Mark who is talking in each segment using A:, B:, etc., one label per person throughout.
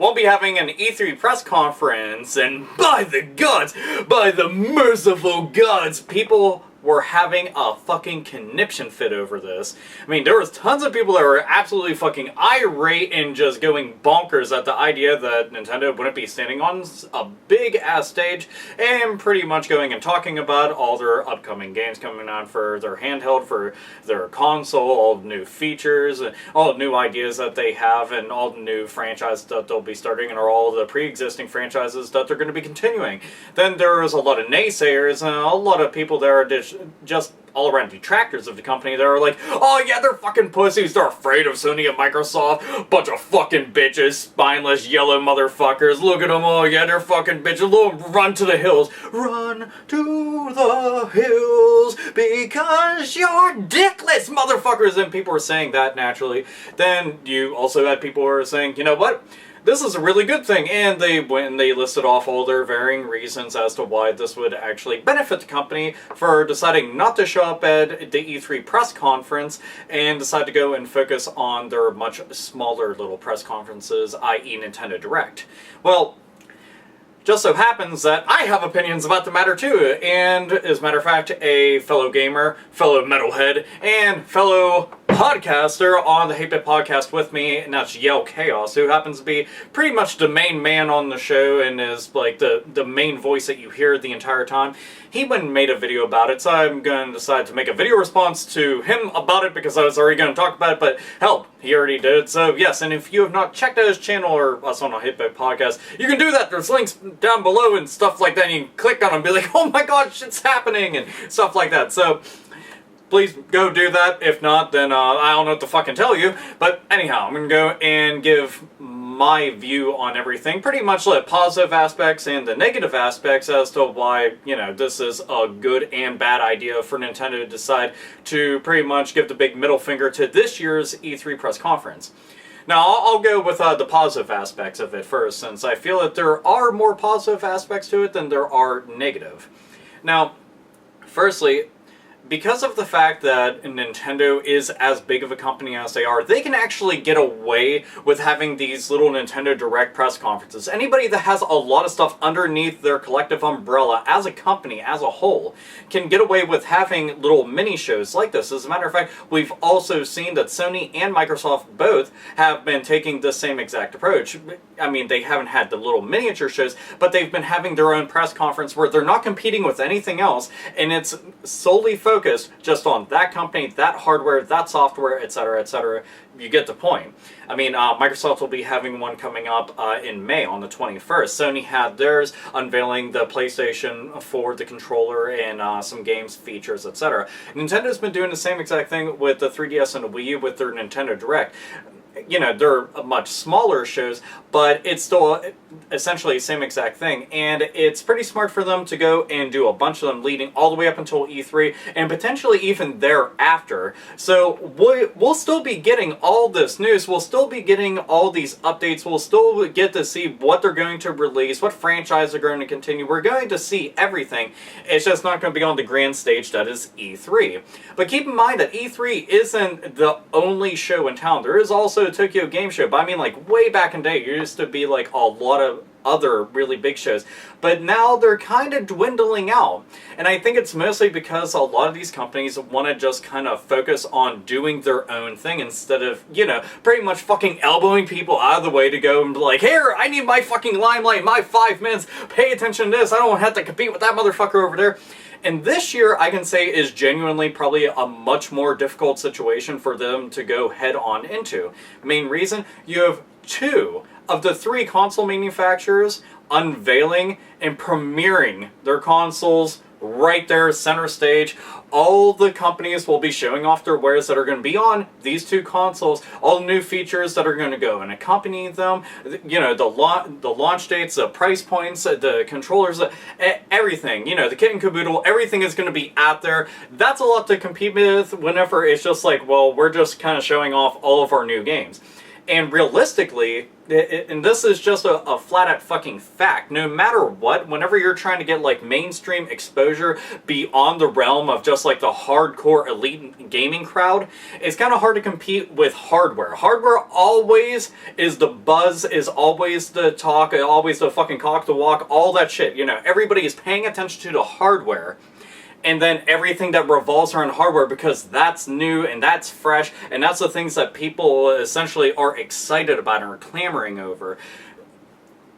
A: won't be having an E3 press conference, and by the gods, by the merciful gods, people were having a fucking conniption fit over this. I mean, there was tons of people that were absolutely fucking irate and just going bonkers at the idea that Nintendo wouldn't be standing on a big-ass stage and pretty much going and talking about all their upcoming games coming on for their handheld, for their console, all the new features, and all the new ideas that they have, and all the new franchises that they'll be starting, and all the pre-existing franchises that they're going to be continuing. Then there was a lot of naysayers and a lot of people that are just all-around detractors of the company that are like, oh yeah, they're fucking pussies, they're afraid of Sony and Microsoft, bunch of fucking bitches, spineless yellow motherfuckers, look at them, oh yeah, they're fucking bitches, run to the hills, run to the hills, because you're dickless, motherfuckers, and people were saying that naturally. Then you also had people who were saying, you know what? This is a really good thing, and they went and they listed off all their varying reasons as to why this would actually benefit the company for deciding not to show up at the E3 press conference and decide to go and focus on their much smaller little press conferences, i.e. Nintendo Direct. Well, just so happens that I have opinions about the matter too, and as a matter of fact, a fellow gamer, fellow metalhead, and fellow podcaster on the 8-Bit Podcast with me, and that's Yellkaos, who happens to be pretty much the main man on the show and is like the main voice that you hear the entire time. He went and made a video about it, so I'm going to decide to make a video response to him about it because I was already going to talk about it, but hell, he already did. So yes, and if you have not checked out his channel or us on a 8-Bit Podcast, you can do that. There's links down below and stuff like that, and you can click on them and be like, oh my god, shit's happening, and stuff like that. So please go do that. If not, then I don't know what to fucking tell you. But anyhow, I'm going to go and give my view on everything. Pretty much the positive aspects and the negative aspects as to why, you know, this is a good and bad idea for Nintendo to decide to pretty much give the big middle finger to this year's E3 press conference. Now, I'll go with the positive aspects of it first, since I feel that there are more positive aspects to it than there are negative. Now, firstly, because of the fact that Nintendo is as big of a company as they are, they can actually get away with having these little Nintendo Direct press conferences. Anybody that has a lot of stuff underneath their collective umbrella as a company, as a whole, can get away with having little mini shows like this. As a matter of fact, we've also seen that Sony and Microsoft both have been taking the same exact approach. I mean, they haven't had the little miniature shows, but they've been having their own press conference where they're not competing with anything else, and it's solely focused just on that company, that hardware, that software, etc., etc. You get the point. I mean, Microsoft will be having one coming up in May on the 21st. Sony had theirs, unveiling the PlayStation for the controller and some games, features, etc. Nintendo's been doing the same exact thing with the 3DS and the Wii U with their Nintendo Direct. You know, they're much smaller shows, but it's still essentially the same exact thing, and it's pretty smart for them to go and do a bunch of them leading all the way up until E3, and potentially even thereafter. So we'll still be getting all this news, we'll still be getting all these updates, we'll still get to see what they're going to release, what franchise they're going to continue, we're going to see everything. It's just not going to be on the grand stage that is E3. But keep in mind that E3 isn't the only show in town. There is also a Tokyo Game Show, but I mean, like, way back in the day, there used to be like a lot of other really big shows, but now they're kind of dwindling out, and I think it's mostly because a lot of these companies want to just kind of focus on doing their own thing instead of, you know, pretty much fucking elbowing people out of the way to go and be like, here, I need my fucking limelight, my 5 minutes, pay attention to this, I don't have to compete with that motherfucker over there. And this year, I can say, is genuinely probably a much more difficult situation for them to go head-on into. Main reason, you have 2 of the 3 console manufacturers unveiling and premiering their consoles right there, center stage. All the companies will be showing off their wares that are going to be on these 2 consoles, all the new features that are going to go and accompany them, you know, the launch dates, the price points, the controllers, everything, you know, the kit and caboodle, everything is going to be out there. That's a lot to compete with whenever it's just like, well, we're just kind of showing off all of our new games. And realistically, and this is just a flat-out fucking fact, no matter what, whenever you're trying to get, like, mainstream exposure beyond the realm of just, like, the hardcore elite gaming crowd, it's kind of hard to compete with hardware. Hardware always is the buzz, is always the talk, always the fucking cock to walk, all that shit. You know, everybody is paying attention to the hardware. And then everything that revolves around hardware, because that's new and that's fresh, and that's the things that people essentially are excited about and are clamoring over.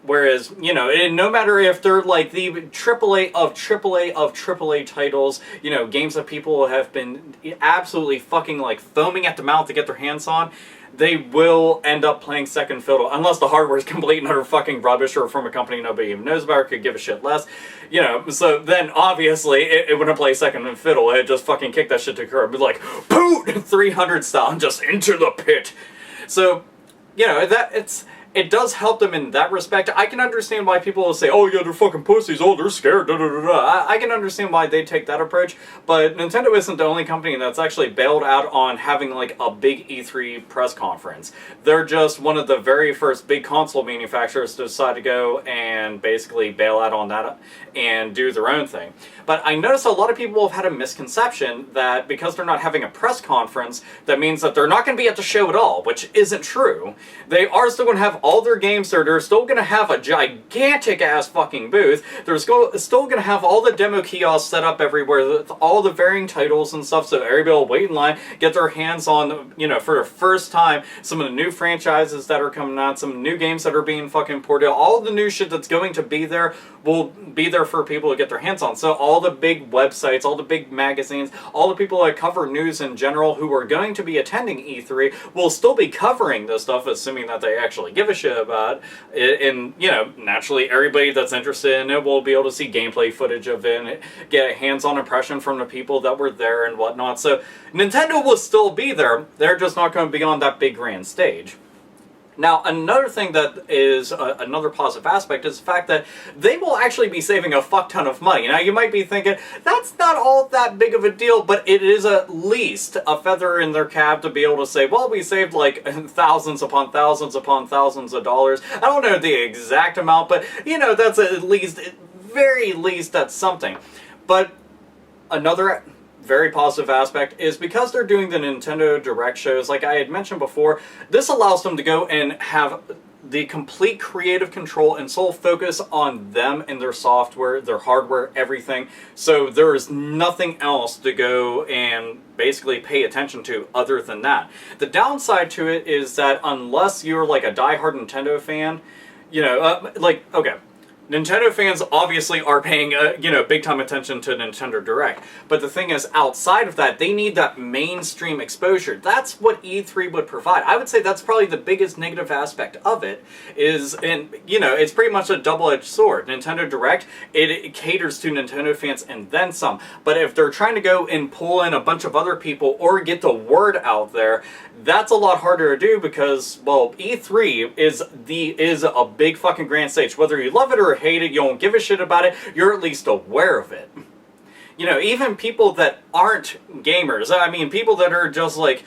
A: Whereas, you know, no matter if they're like the AAA of AAA of AAA titles, you know, games that people have been absolutely fucking like foaming at the mouth to get their hands on, they will end up playing second fiddle, unless the hardware is complete and utter fucking rubbish or from a company nobody even knows about or could give a shit less. You know, so then obviously it wouldn't play second fiddle, it'd just fucking kick that shit to curb. It'd be like, poot! 300 style and just into the pit. So, you know, it does help them in that respect. I can understand why people will say, oh yeah, they're fucking pussies, oh, they're scared, da da da da. I can understand why they take that approach, but Nintendo isn't the only company that's actually bailed out on having like a big E3 press conference. They're just one of the very first big console manufacturers to decide to go and basically bail out on that and do their own thing. But I notice a lot of people have had a misconception that because they're not having a press conference, that means that they're not going to be at the show at all, which isn't true. They are still going to have all their games there. They're still going to have a gigantic ass fucking booth. They're still going to have all the demo kiosks set up everywhere with all the varying titles and stuff, so everybody will wait in line, get their hands on, you know, for the first time, some of the new franchises that are coming out, some new games that are being fucking ported. All the new shit that's going to be there will be there for people to get their hands on. So all the big websites, all the big magazines, all the people that cover news in general who are going to be attending E3 will still be covering this stuff, assuming that they actually give a shit about it. And, you know, naturally everybody that's interested in it will be able to see gameplay footage of it and get a hands-on impression from the people that were there and whatnot. So Nintendo will still be there. They're just not going to be on that big grand stage. Now, another thing that is another positive aspect is the fact that they will actually be saving a fuck ton of money. Now, you might be thinking, that's not all that big of a deal, but it is at least a feather in their cap to be able to say, well, we saved like thousands upon thousands upon thousands of dollars. I don't know the exact amount, but, you know, that's at least, very least, that's something. But another very positive aspect is because they're doing the Nintendo Direct shows, like I had mentioned before, this allows them to go and have the complete creative control and sole focus on them and their software, their hardware, everything. So there is nothing else to go and basically pay attention to other than that. The downside to it is that unless you're like a diehard Nintendo fan, you know, okay, Nintendo fans obviously are paying, you know, big-time attention to Nintendo Direct. But the thing is, outside of that, they need that mainstream exposure. That's what E3 would provide. I would say that's probably the biggest negative aspect of it, is, and, you know, it's pretty much a double-edged sword. Nintendo Direct, it caters to Nintendo fans and then some. But if they're trying to go and pull in a bunch of other people or get the word out there, that's a lot harder to do because, well, E3 is a big fucking grand stage. Whether you love it or hate it, you don't give a shit about it, you're at least aware of it. You know, even people that aren't gamers, I mean, people that are just like,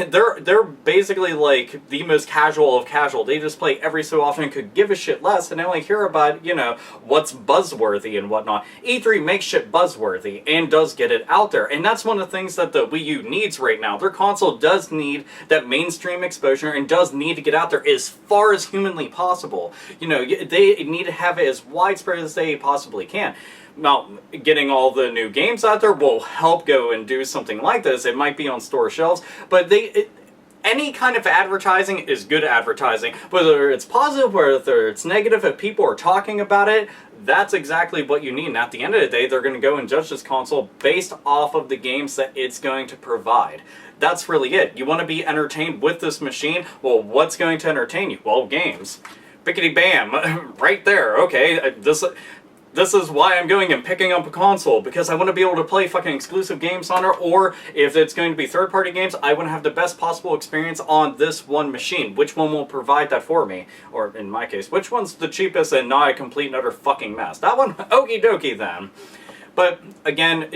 A: they're basically like the most casual of casual. They just play every so often and could give a shit less, and they only hear about, you know, what's buzzworthy and whatnot. E3 makes shit buzzworthy and does get it out there, and that's one of the things that the Wii U needs right now. Their console does need that mainstream exposure and does need to get out there as far as humanly possible. You know, they need to have it as widespread as they possibly can. Now, getting all the new games out there will help go and do something like this. It might be on store shelves, but any kind of advertising is good advertising. Whether it's positive, whether it's negative, if people are talking about it, that's exactly what you need. And at the end of the day, they're going to go and judge this console based off of the games that it's going to provide. That's really it. You want to be entertained with this machine? Well, what's going to entertain you? Well, games. Bickety bam, right there. Okay, this is why I'm going and picking up a console, because I want to be able to play fucking exclusive games on it, or if it's going to be third-party games, I want to have the best possible experience on this one machine. Which one will provide that for me? Or, in my case, which one's the cheapest and not a complete and utter fucking mess? That one? Okie dokie then. But, again,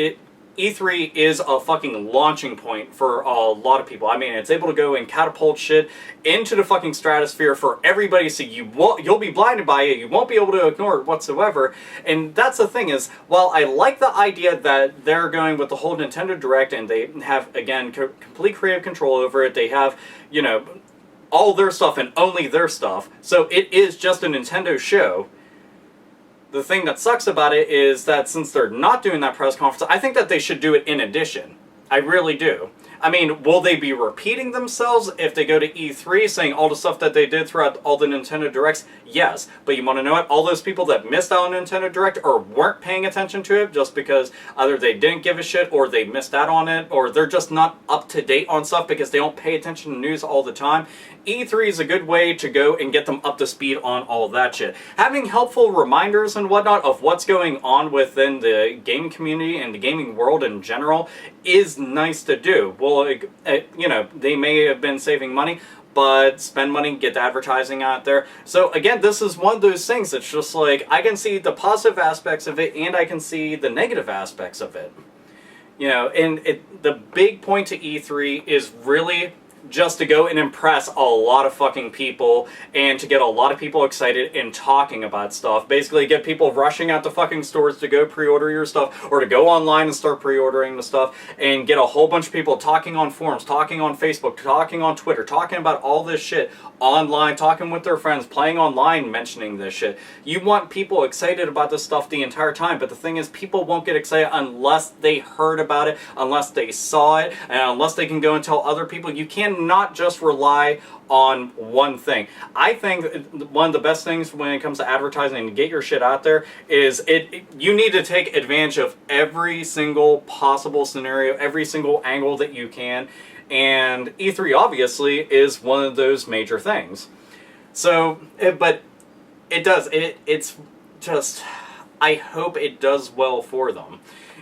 A: E3 is a fucking launching point for a lot of people. I mean, it's able to go and catapult shit into the fucking stratosphere for everybody to see. You'll be blinded by it. You won't be able to ignore it whatsoever. And that's the thing is, while I like the idea that they're going with the whole Nintendo Direct and they have, again, complete creative control over it. They have, you know, all their stuff and only their stuff. So it is just a Nintendo show. The thing that sucks about it is that since they're not doing that press conference, I think that they should do it in addition. I really do. I mean, will they be repeating themselves if they go to E3 saying all the stuff that they did throughout all the Nintendo Directs? Yes. But you want to know what? All those people that missed out on Nintendo Direct or weren't paying attention to it just because either they didn't give a shit or they missed out on it or they're just not up to date on stuff because they don't pay attention to news all the time. E3 is a good way to go and get them up to speed on all that shit. Having helpful reminders and whatnot of what's going on within the gaming community and the gaming world in general is nice to do. Well, you know, they may have been saving money, but spend money, get the advertising out there. So again, this is one of those things that's just like, I can see the positive aspects of it and I can see the negative aspects of it. You know, and the big point to E3 is really just to go and impress a lot of fucking people and to get a lot of people excited and talking about stuff. Basically get people rushing out to fucking stores to go pre-order your stuff or to go online and start pre-ordering the stuff and get a whole bunch of people talking on forums, talking on Facebook, talking on Twitter, talking about all this shit online, talking with their friends, playing online, mentioning this shit. You want people excited about this stuff the entire time, but the thing is people won't get excited unless they heard about it, unless they saw it, and unless they can go and tell other people. You cannot just rely on one thing. I think one of the best things when it comes to advertising to get your shit out there is you need to take advantage of every single possible scenario, every single angle that you can. And E3 obviously is one of those major things. So, but it does, it's just, I hope it does well for them.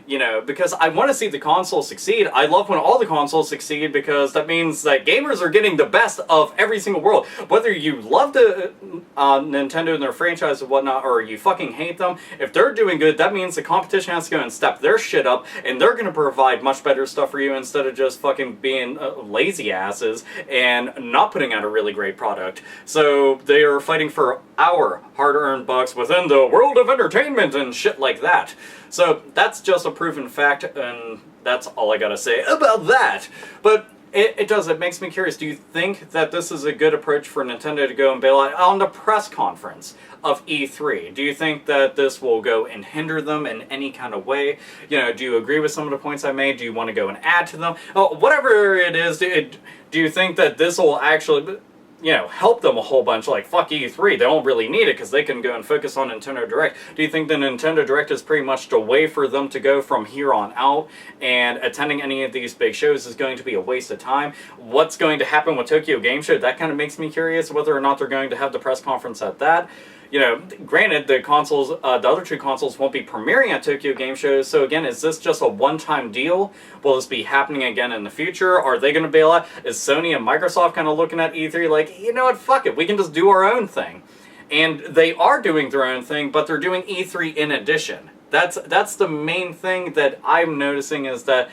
A: You know, because I want to see the console succeed. I love when all the consoles succeed because that means that gamers are getting the best of every single world. Whether you love the Nintendo and their franchise and whatnot, or you fucking hate them, if they're doing good, that means the competition has to go and step their shit up, and they're going to provide much better stuff for you instead of just fucking being lazy asses and not putting out a really great product. So they are fighting for our hard-earned bucks within the world of entertainment and shit like that. So that's just a proven fact, and that's all I gotta say about that. But it makes me curious. Do you think that this is a good approach for Nintendo to go and bail out on the press conference of E3? Do you think that this will go and hinder them in any kind of way? You know, do you agree with some of the points I made? Do you want to go and add to them? Whatever it is, do you think that this will actually, you know, help them a whole bunch? Like, fuck E3, they don't really need it because they can go and focus on Nintendo Direct. Do you think the Nintendo Direct is pretty much the way for them to go from here on out, and attending any of these big shows is going to be a waste of time? What's going to happen with Tokyo Game Show? That kind of makes me curious whether or not they're going to have the press conference at that. You know, granted, the consoles, the other two consoles won't be premiering at Tokyo Game Show, so again, is this just a one-time deal? Will this be happening again in the future? Are they going to bail out? Is Sony and Microsoft kind of looking at E3 like, you know what, fuck it, we can just do our own thing? And they are doing their own thing, but they're doing E3 in addition. That's the main thing that I'm noticing, is that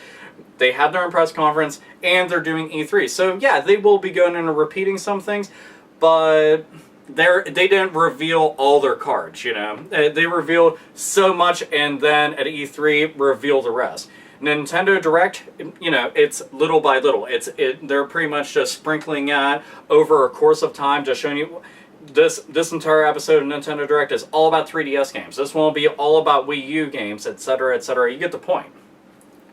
A: they have their own press conference, and they're doing E3. So yeah, they will be going in and repeating some things, but they didn't reveal all their cards, you know. They revealed so much, and then at E3 reveal the rest. Nintendo Direct, you know, it's little by little. They're pretty much just sprinkling out over a course of time, just showing you this entire episode of Nintendo Direct is all about 3DS games. This one will be all about Wii U games, etc., etc. You get the point.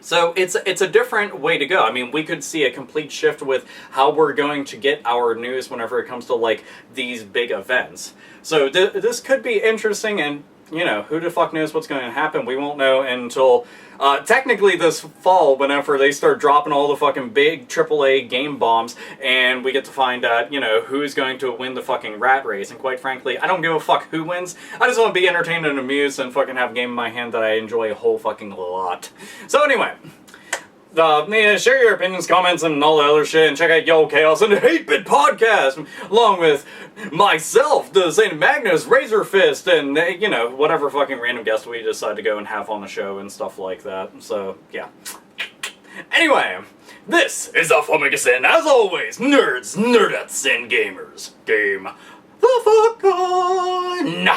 A: So it's a different way to go. I mean, we could see a complete shift with how we're going to get our news whenever it comes to, like, these big events. So this could be interesting, and, you know, who the fuck knows what's going to happen? We won't know until, technically this fall, whenever they start dropping all the fucking big AAA game bombs, and we get to find out, you know, who's going to win the fucking rat race. And quite frankly, I don't give a fuck who wins. I just want to be entertained and amused and fucking have a game in my hand that I enjoy a whole fucking lot. So anyway, Yeah, share your opinions, comments, and all the other shit, and check out Yellkaos and the 8-Bit Podcast, along with myself, the Saint Magnus, Razor Fist, and, you know, whatever fucking random guest we decide to go and have on the show and stuff like that. So, yeah. Anyway, this is AlphaOmegaSin. As always, nerds, nerdettes, and gamers. Game the fuck on!